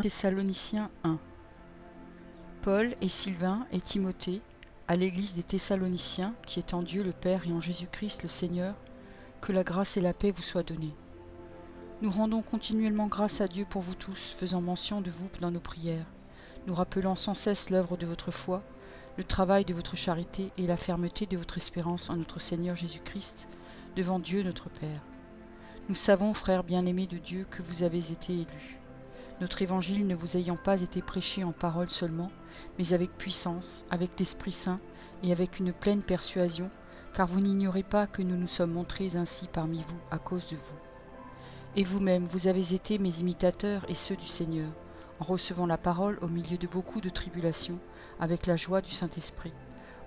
Thessaloniciens 1. Paul et Sylvain et Timothée, à l'église des Thessaloniciens, qui est en Dieu le Père et en Jésus-Christ le Seigneur, que la grâce et la paix vous soient données. Nous rendons continuellement grâce à Dieu pour vous tous, faisant mention de vous dans nos prières, nous rappelant sans cesse l'œuvre de votre foi, le travail de votre charité et la fermeté de votre espérance en notre Seigneur Jésus-Christ, devant Dieu notre Père. Nous savons, frères bien-aimés de Dieu, que vous avez été élus. Notre évangile ne vous ayant pas été prêché en parole seulement, mais avec puissance, avec l'Esprit Saint et avec une pleine persuasion, car vous n'ignorez pas que nous nous sommes montrés ainsi parmi vous à cause de vous. Et vous-même, vous avez été mes imitateurs et ceux du Seigneur, en recevant la parole au milieu de beaucoup de tribulations, avec la joie du Saint-Esprit,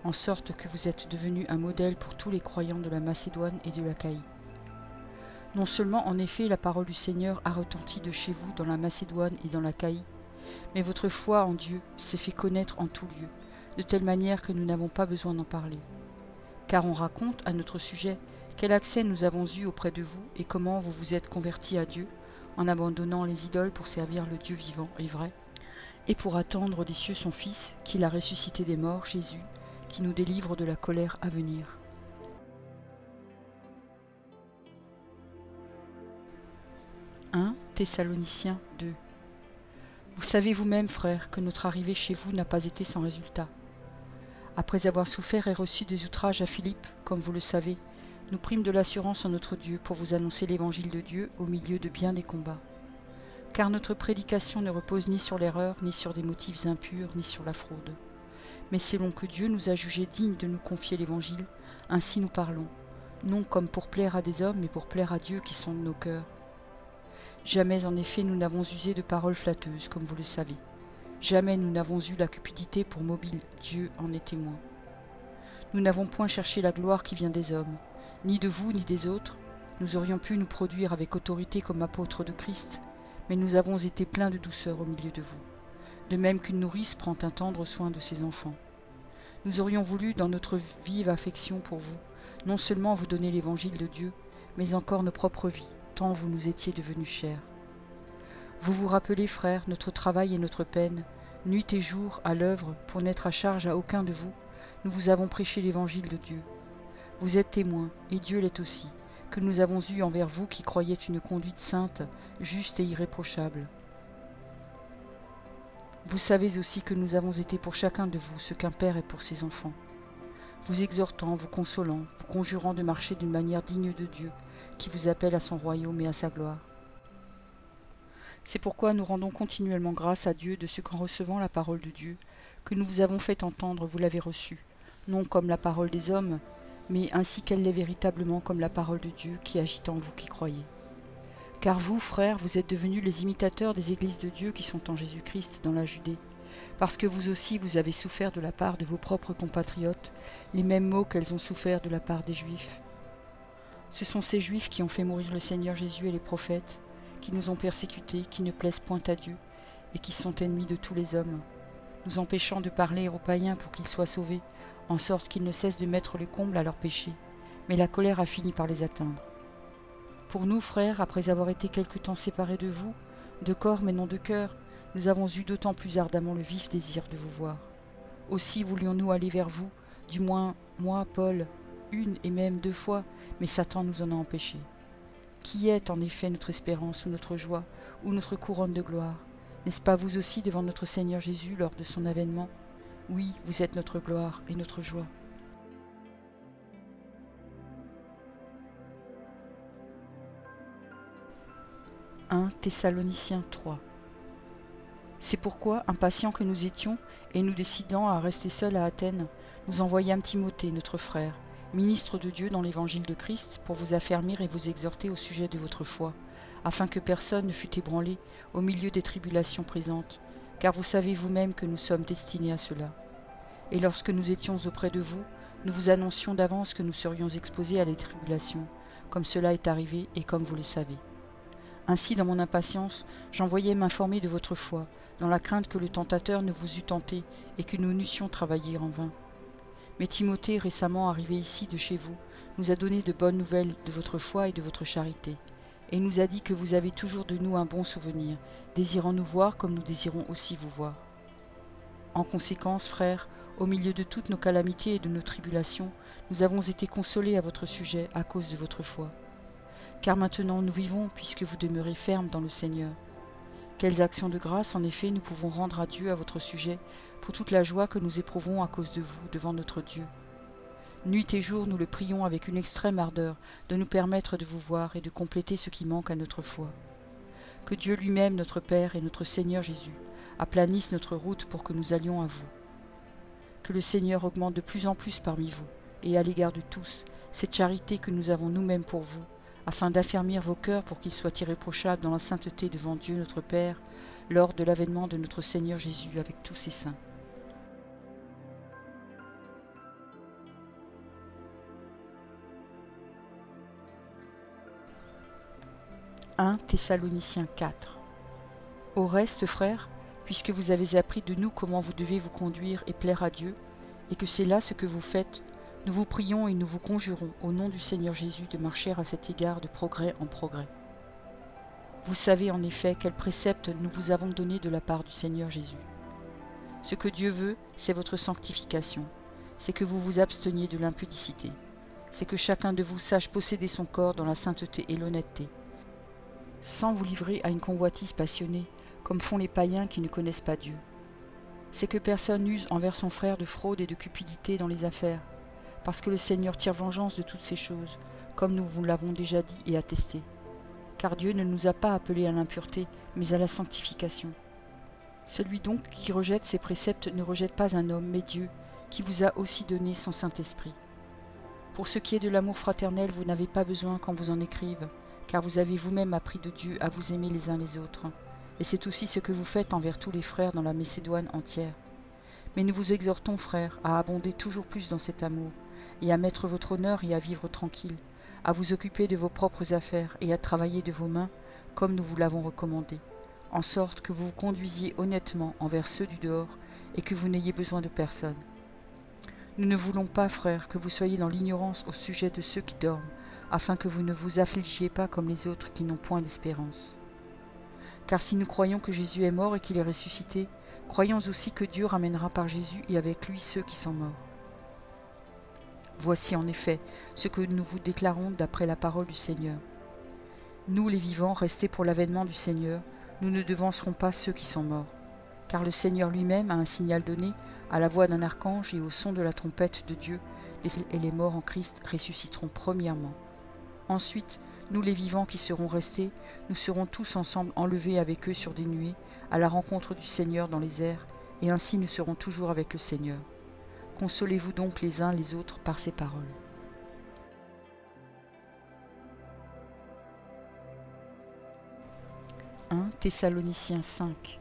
en sorte que vous êtes devenus un modèle pour tous les croyants de la Macédoine et de l'Achaïe. Non seulement en effet la parole du Seigneur a retenti de chez vous dans la Macédoine et dans l'Achaïe, mais votre foi en Dieu s'est fait connaître en tout lieu, de telle manière que nous n'avons pas besoin d'en parler. Car on raconte à notre sujet quel accès nous avons eu auprès de vous et comment vous vous êtes convertis à Dieu, en abandonnant les idoles pour servir le Dieu vivant et vrai, et pour attendre des cieux son Fils, qu'il a ressuscité des morts, Jésus, qui nous délivre de la colère à venir. 1 Thessaloniciens 2. Vous savez vous-même, frères, que notre arrivée chez vous n'a pas été sans résultat. Après avoir souffert et reçu des outrages à Philippe, comme vous le savez, nous prîmes de l'assurance en notre Dieu pour vous annoncer l'évangile de Dieu au milieu de bien des combats. Car notre prédication ne repose ni sur l'erreur, ni sur des motifs impurs, ni sur la fraude. Mais selon que Dieu nous a jugés dignes de nous confier l'évangile, ainsi nous parlons, non comme pour plaire à des hommes, mais pour plaire à Dieu qui sonde nos cœurs. Jamais en effet nous n'avons usé de paroles flatteuses, comme vous le savez. Jamais nous n'avons eu la cupidité pour mobile, Dieu en est témoin. Nous n'avons point cherché la gloire qui vient des hommes, ni de vous ni des autres. Nous aurions pu nous produire avec autorité comme apôtres de Christ, mais nous avons été pleins de douceur au milieu de vous, de même qu'une nourrice prend un tendre soin de ses enfants. Nous aurions voulu, dans notre vive affection pour vous, non seulement vous donner l'évangile de Dieu, mais encore nos propres vies, tant vous nous étiez devenus chers. Vous vous rappelez, frères, notre travail et notre peine, nuit et jour à l'œuvre, pour n'être à charge à aucun de vous, nous vous avons prêché l'évangile de Dieu. Vous êtes témoins, et Dieu l'est aussi, que nous avons eu envers vous qui croyez une conduite sainte, juste et irréprochable. Vous savez aussi que nous avons été pour chacun de vous ce qu'un père est pour ses enfants, vous exhortant, vous consolant, vous conjurant de marcher d'une manière digne de Dieu, qui vous appelle à son royaume et à sa gloire. C'est pourquoi nous rendons continuellement grâce à Dieu de ce qu'en recevant la parole de Dieu, que nous vous avons fait entendre, vous l'avez reçue, non comme la parole des hommes, mais ainsi qu'elle l'est véritablement comme la parole de Dieu qui agit en vous qui croyez. Car vous, frères, vous êtes devenus les imitateurs des églises de Dieu qui sont en Jésus-Christ dans la Judée, parce que vous aussi vous avez souffert de la part de vos propres compatriotes les mêmes maux qu'elles ont souffert de la part des Juifs. Ce sont ces Juifs qui ont fait mourir le Seigneur Jésus et les prophètes, qui nous ont persécutés, qui ne plaisent point à Dieu, et qui sont ennemis de tous les hommes, nous empêchant de parler aux païens pour qu'ils soient sauvés, en sorte qu'ils ne cessent de mettre le comble à leurs péchés, mais la colère a fini par les atteindre. Pour nous, frères, après avoir été quelque temps séparés de vous, de corps mais non de cœur, nous avons eu d'autant plus ardemment le vif désir de vous voir. Aussi voulions-nous aller vers vous, du moins moi, Paul, une et même 2 fois, mais Satan nous en a empêchés. Qui est en effet notre espérance ou notre joie, ou notre couronne de gloire? N'est-ce pas vous aussi devant notre Seigneur Jésus lors de son avènement? Oui, vous êtes notre gloire et notre joie. « 1 Thessaloniciens 3. C'est pourquoi, impatients que nous étions, et nous décidant à rester seuls à Athènes, nous envoyâmes Timothée, notre frère, ministre de Dieu dans l'évangile de Christ, pour vous affermir et vous exhorter au sujet de votre foi, afin que personne ne fût ébranlé au milieu des tribulations présentes, car vous savez vous-même que nous sommes destinés à cela. Et lorsque nous étions auprès de vous, nous vous annoncions d'avance que nous serions exposés à les tribulations, comme cela est arrivé et comme vous le savez. Ainsi, dans mon impatience, j'envoyais m'informer de votre foi, dans la crainte que le tentateur ne vous eût tenté et que nous n'eussions travaillé en vain. Mais Timothée, récemment arrivé ici de chez vous, nous a donné de bonnes nouvelles de votre foi et de votre charité, et nous a dit que vous avez toujours de nous un bon souvenir, désirant nous voir comme nous désirons aussi vous voir. En conséquence, frères, au milieu de toutes nos calamités et de nos tribulations, nous avons été consolés à votre sujet à cause de votre foi. Car maintenant nous vivons puisque vous demeurez fermes dans le Seigneur. Quelles actions de grâce, en effet, nous pouvons rendre à Dieu à votre sujet, pour toute la joie que nous éprouvons à cause de vous devant notre Dieu. Nuit et jour, nous le prions avec une extrême ardeur de nous permettre de vous voir et de compléter ce qui manque à notre foi. Que Dieu lui-même, notre Père et notre Seigneur Jésus, aplanisse notre route pour que nous allions à vous. Que le Seigneur augmente de plus en plus parmi vous, et à l'égard de tous, cette charité que nous avons nous-mêmes pour vous, afin d'affermir vos cœurs pour qu'ils soient irréprochables dans la sainteté devant Dieu notre Père, lors de l'avènement de notre Seigneur Jésus avec tous ses saints. 1 Thessaloniciens 4. Au reste, frères, puisque vous avez appris de nous comment vous devez vous conduire et plaire à Dieu, et que c'est là ce que vous faites, nous vous prions et nous vous conjurons, au nom du Seigneur Jésus, de marcher à cet égard de progrès en progrès. Vous savez en effet quels préceptes nous vous avons donnés de la part du Seigneur Jésus. Ce que Dieu veut, c'est votre sanctification, c'est que vous vous absteniez de l'impudicité, c'est que chacun de vous sache posséder son corps dans la sainteté et l'honnêteté, sans vous livrer à une convoitise passionnée, comme font les païens qui ne connaissent pas Dieu. C'est que personne n'use envers son frère de fraude et de cupidité dans les affaires, parce que le Seigneur tire vengeance de toutes ces choses, comme nous vous l'avons déjà dit et attesté. Car Dieu ne nous a pas appelés à l'impureté, mais à la sanctification. Celui donc qui rejette ses préceptes ne rejette pas un homme, mais Dieu, qui vous a aussi donné son Saint-Esprit. Pour ce qui est de l'amour fraternel, vous n'avez pas besoin qu'on vous en écrive, car vous avez vous-même appris de Dieu à vous aimer les uns les autres. Et c'est aussi ce que vous faites envers tous les frères dans la Macédoine entière. Mais nous vous exhortons, frères, à abonder toujours plus dans cet amour, et à mettre votre honneur et à vivre tranquille, à vous occuper de vos propres affaires et à travailler de vos mains, comme nous vous l'avons recommandé, en sorte que vous vous conduisiez honnêtement envers ceux du dehors, et que vous n'ayez besoin de personne. Nous ne voulons pas, frères, que vous soyez dans l'ignorance au sujet de ceux qui dorment, afin que vous ne vous affligiez pas comme les autres qui n'ont point d'espérance. Car si nous croyons que Jésus est mort et qu'il est ressuscité, croyons aussi que Dieu ramènera par Jésus et avec lui ceux qui sont morts. Voici en effet ce que nous vous déclarons d'après la parole du Seigneur. Nous, les vivants, restés pour l'avènement du Seigneur, nous ne devancerons pas ceux qui sont morts. Car le Seigneur lui-même a un signal donné, à la voix d'un archange et au son de la trompette de Dieu, et les morts en Christ ressusciteront premièrement. Ensuite, nous les vivants qui serons restés, nous serons tous ensemble enlevés avec eux sur des nuées, à la rencontre du Seigneur dans les airs, et ainsi nous serons toujours avec le Seigneur. Consolez-vous donc les uns les autres par ces paroles. « 1 Thessaloniciens 5.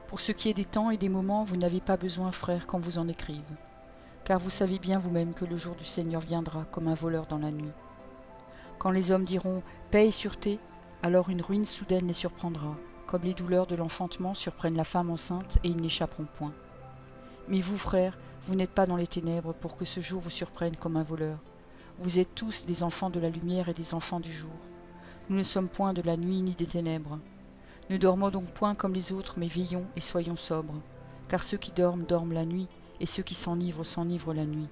Pour ce qui est des temps et des moments, vous n'avez pas besoin, frères, qu'on vous en écrive, car vous savez bien vous-même que le jour du Seigneur viendra comme un voleur dans la nuit. Quand les hommes diront « paix et sûreté », alors une ruine soudaine les surprendra, comme les douleurs de l'enfantement surprennent la femme enceinte et ils n'échapperont point. Mais vous, frères, vous n'êtes pas dans les ténèbres pour que ce jour vous surprenne comme un voleur. Vous êtes tous des enfants de la lumière et des enfants du jour. Nous ne sommes point de la nuit ni des ténèbres. Ne dormons donc point comme les autres, mais veillons et soyons sobres. Car ceux qui dorment, dorment la nuit, et ceux qui s'enivrent la nuit.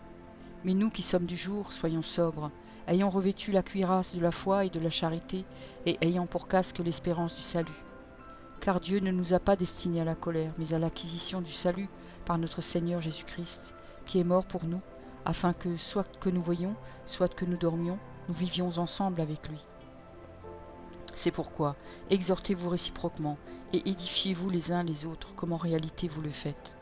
Mais nous qui sommes du jour, soyons sobres, ayant revêtu la cuirasse de la foi et de la charité, et ayant pour casque l'espérance du salut. Car Dieu ne nous a pas destinés à la colère, mais à l'acquisition du salut par notre Seigneur Jésus-Christ, qui est mort pour nous, afin que, soit que nous voyions, soit que nous dormions, nous vivions ensemble avec lui. C'est pourquoi, exhortez-vous réciproquement, et édifiez-vous les uns les autres, comme en réalité vous le faites.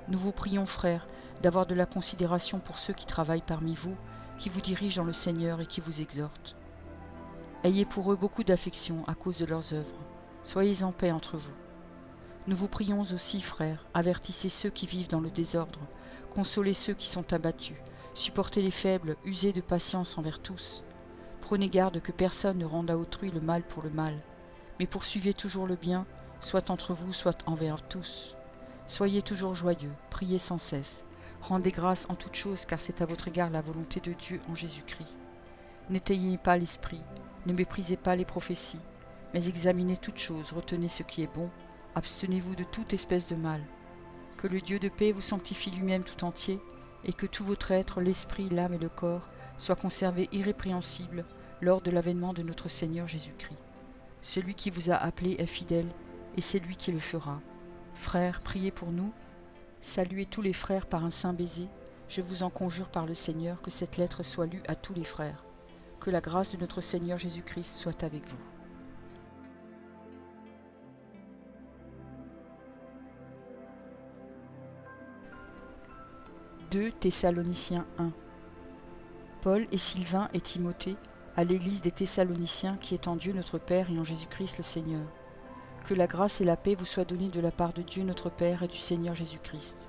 Nous vous prions, frères, d'avoir de la considération pour ceux qui travaillent parmi vous, qui vous dirigent dans le Seigneur et qui vous exhortent. Ayez pour eux beaucoup d'affection à cause de leurs œuvres. Soyez en paix entre vous. Nous vous prions aussi, frères, avertissez ceux qui vivent dans le désordre, consolez ceux qui sont abattus, supportez les faibles, usez de patience envers tous. Prenez garde que personne ne rende à autrui le mal pour le mal, mais poursuivez toujours le bien, soit entre vous, soit envers tous. Soyez toujours joyeux, priez sans cesse. Rendez grâce en toutes choses, car c'est à votre égard la volonté de Dieu en Jésus-Christ. N'éteignez pas l'esprit, Ne méprisez pas les prophéties, mais examinez toutes choses, retenez ce qui est bon, abstenez-vous de toute espèce de mal. Que le Dieu de paix vous sanctifie lui-même tout entier, et que tout votre être, l'esprit, l'âme et le corps, soient conservés irrépréhensibles lors de l'avènement de notre Seigneur Jésus-Christ. Celui qui vous a appelé est fidèle, et c'est lui qui le fera. Frères, priez pour nous. Saluez tous les frères par un saint baiser. Je vous en conjure par le Seigneur que cette lettre soit lue à tous les frères. Que la grâce de notre Seigneur Jésus-Christ soit avec vous. 2 Thessaloniciens 1. Paul et Sylvain et Timothée, à l'église des Thessaloniciens qui est en Dieu notre Père et en Jésus-Christ le Seigneur. Que la grâce et la paix vous soient données de la part de Dieu notre Père et du Seigneur Jésus-Christ.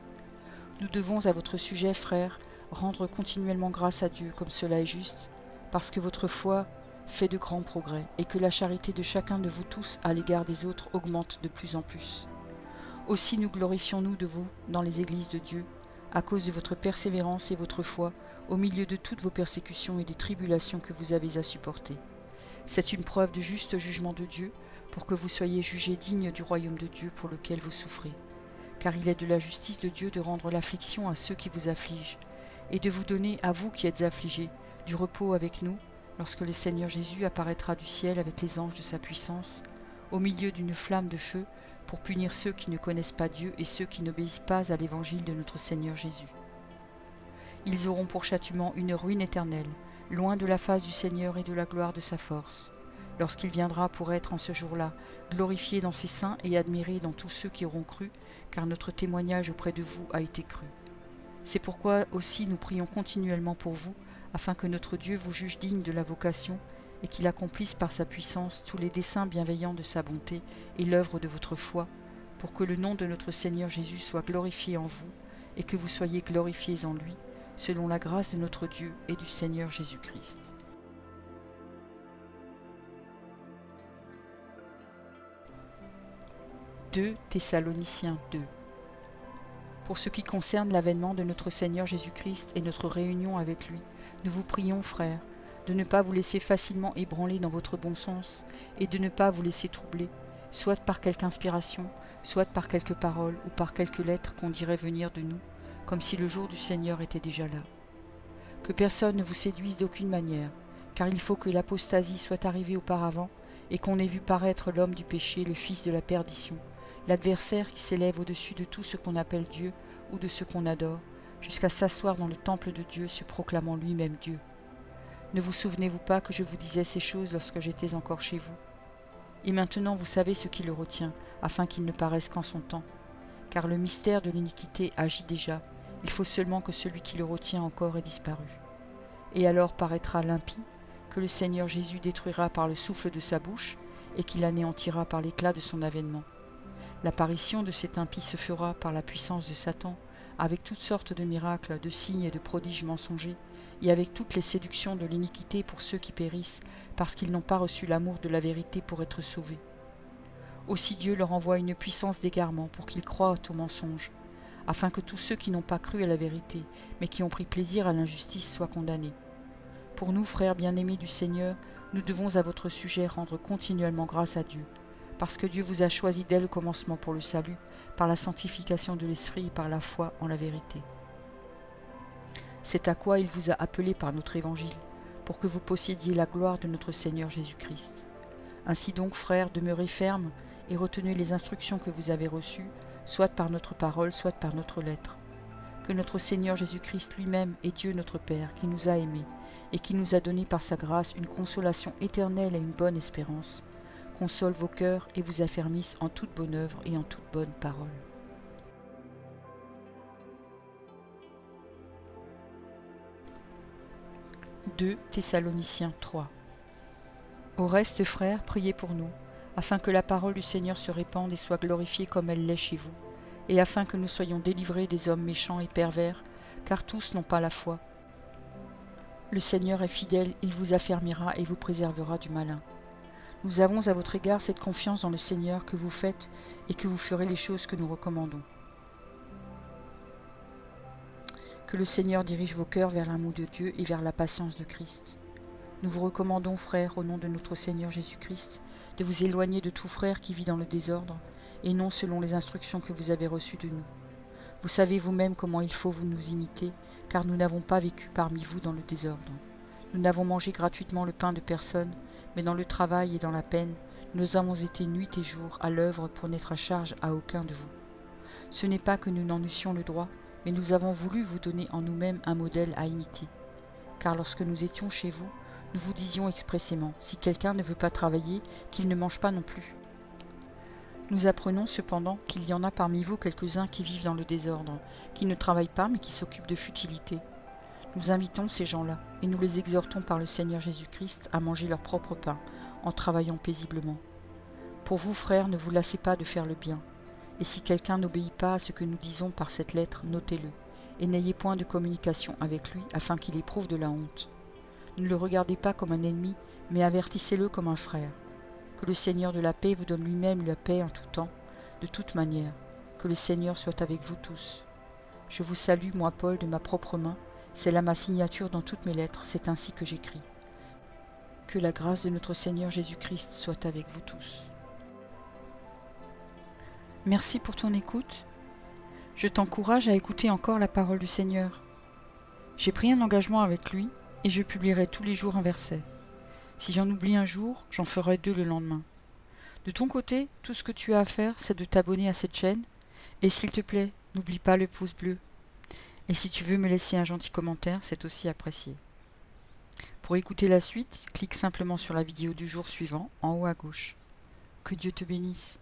Nous devons à votre sujet, frères, rendre continuellement grâce à Dieu, comme cela est juste, parce que votre foi fait de grands progrès, et que la charité de chacun de vous tous à l'égard des autres augmente de plus en plus. Aussi nous glorifions-nous de vous dans les églises de Dieu, à cause de votre persévérance et votre foi, au milieu de toutes vos persécutions et des tribulations que vous avez à supporter. C'est une preuve de juste jugement de Dieu, pour que vous soyez jugés dignes du royaume de Dieu pour lequel vous souffrez. Car il est de la justice de Dieu de rendre l'affliction à ceux qui vous affligent, et de vous donner, à vous qui êtes affligés, du repos avec nous, lorsque le Seigneur Jésus apparaîtra du ciel avec les anges de sa puissance, au milieu d'une flamme de feu, pour punir ceux qui ne connaissent pas Dieu et ceux qui n'obéissent pas à l'évangile de notre Seigneur Jésus. Ils auront pour châtiment une ruine éternelle, loin de la face du Seigneur et de la gloire de sa force, lorsqu'il viendra pour être en ce jour-là glorifié dans ses saints et admiré dans tous ceux qui auront cru, car notre témoignage auprès de vous a été cru. C'est pourquoi aussi nous prions continuellement pour vous, afin que notre Dieu vous juge digne de la vocation et qu'il accomplisse par sa puissance tous les desseins bienveillants de sa bonté et l'œuvre de votre foi, pour que le nom de notre Seigneur Jésus soit glorifié en vous et que vous soyez glorifiés en lui, selon la grâce de notre Dieu et du Seigneur Jésus-Christ. « 2 Thessaloniciens 2. Pour ce qui concerne l'avènement de notre Seigneur Jésus-Christ et notre réunion avec lui, nous vous prions, frères, de ne pas vous laisser facilement ébranler dans votre bon sens et de ne pas vous laisser troubler, soit par quelque inspiration, soit par quelque parole ou par quelque lettre qu'on dirait venir de nous, comme si le jour du Seigneur était déjà là. Que personne ne vous séduise d'aucune manière, car il faut que l'apostasie soit arrivée auparavant et qu'on ait vu paraître l'homme du péché, le fils de la perdition, l'adversaire qui s'élève au-dessus de tout ce qu'on appelle Dieu ou de ce qu'on adore, jusqu'à s'asseoir dans le temple de Dieu, se proclamant lui-même Dieu. Ne vous souvenez-vous pas que je vous disais ces choses lorsque j'étais encore chez vous? Et maintenant vous savez ce qui le retient, afin qu'il ne paraisse qu'en son temps. Car le mystère de l'iniquité agit déjà, il faut seulement que celui qui le retient encore ait disparu. Et alors paraîtra l'impie, que le Seigneur Jésus détruira par le souffle de sa bouche, et qu'il anéantira par l'éclat de son avènement. L'apparition de cet impie se fera par la puissance de Satan, avec toutes sortes de miracles, de signes et de prodiges mensongers, et avec toutes les séductions de l'iniquité pour ceux qui périssent, parce qu'ils n'ont pas reçu l'amour de la vérité pour être sauvés. Aussi Dieu leur envoie une puissance d'égarement pour qu'ils croient au mensonge, afin que tous ceux qui n'ont pas cru à la vérité, mais qui ont pris plaisir à l'injustice, soient condamnés. Pour nous, frères bien-aimés du Seigneur, nous devons à votre sujet rendre continuellement grâce à Dieu, parce que Dieu vous a choisi dès le commencement pour le salut, par la sanctification de l'Esprit et par la foi en la vérité. C'est à quoi il vous a appelé par notre évangile, pour que vous possédiez la gloire de notre Seigneur Jésus-Christ. Ainsi donc, frères, demeurez fermes et retenez les instructions que vous avez reçues, soit par notre parole, soit par notre lettre. Que notre Seigneur Jésus-Christ lui-même est Dieu notre Père, qui nous a aimés, et qui nous a donné par sa grâce une consolation éternelle et une bonne espérance, console vos cœurs et vous affermisse en toute bonne œuvre et en toute bonne parole. « 2 Thessaloniciens 3. Au reste, frères, priez pour nous, afin que la parole du Seigneur se répande et soit glorifiée comme elle l'est chez vous, et afin que nous soyons délivrés des hommes méchants et pervers, car tous n'ont pas la foi. Le Seigneur est fidèle, il vous affermira et vous préservera du malin. Nous avons à votre égard cette confiance dans le Seigneur que vous faites et que vous ferez les choses que nous recommandons. Que le Seigneur dirige vos cœurs vers l'amour de Dieu et vers la patience de Christ. Nous vous recommandons, frères, au nom de notre Seigneur Jésus-Christ, de vous éloigner de tout frère qui vit dans le désordre, et non selon les instructions que vous avez reçues de nous. Vous savez vous-même comment il faut vous nous imiter, car nous n'avons pas vécu parmi vous dans le désordre. Nous n'avons mangé gratuitement le pain de personne, mais dans le travail et dans la peine, nous avons été nuit et jour à l'œuvre pour n'être à charge à aucun de vous. Ce n'est pas que nous n'en eussions le droit, mais nous avons voulu vous donner en nous-mêmes un modèle à imiter. Car lorsque nous étions chez vous, nous vous disions expressément, si quelqu'un ne veut pas travailler, qu'il ne mange pas non plus. Nous apprenons cependant qu'il y en a parmi vous quelques-uns qui vivent dans le désordre, qui ne travaillent pas mais qui s'occupent de futilités. Nous invitons ces gens-là, et nous les exhortons par le Seigneur Jésus-Christ à manger leur propre pain, en travaillant paisiblement. Pour vous, frères, ne vous lassez pas de faire le bien. Et si quelqu'un n'obéit pas à ce que nous disons par cette lettre, notez-le, et n'ayez point de communication avec lui, afin qu'il éprouve de la honte. Ne le regardez pas comme un ennemi, mais avertissez-le comme un frère. Que le Seigneur de la paix vous donne lui-même la paix en tout temps, de toute manière. Que le Seigneur soit avec vous tous. Je vous salue, moi Paul, de ma propre main. C'est là ma signature dans toutes mes lettres, c'est ainsi que j'écris. Que la grâce de notre Seigneur Jésus-Christ soit avec vous tous. Merci pour ton écoute. Je t'encourage à écouter encore la parole du Seigneur. J'ai pris un engagement avec lui et je publierai tous les jours un verset. Si j'en oublie un jour, j'en ferai 2 le lendemain. De ton côté, tout ce que tu as à faire, c'est de t'abonner à cette chaîne. Et s'il te plaît, n'oublie pas le pouce bleu. Et si tu veux me laisser un gentil commentaire, c'est aussi apprécié. Pour écouter la suite, clique simplement sur la vidéo du jour suivant, en haut à gauche. Que Dieu te bénisse.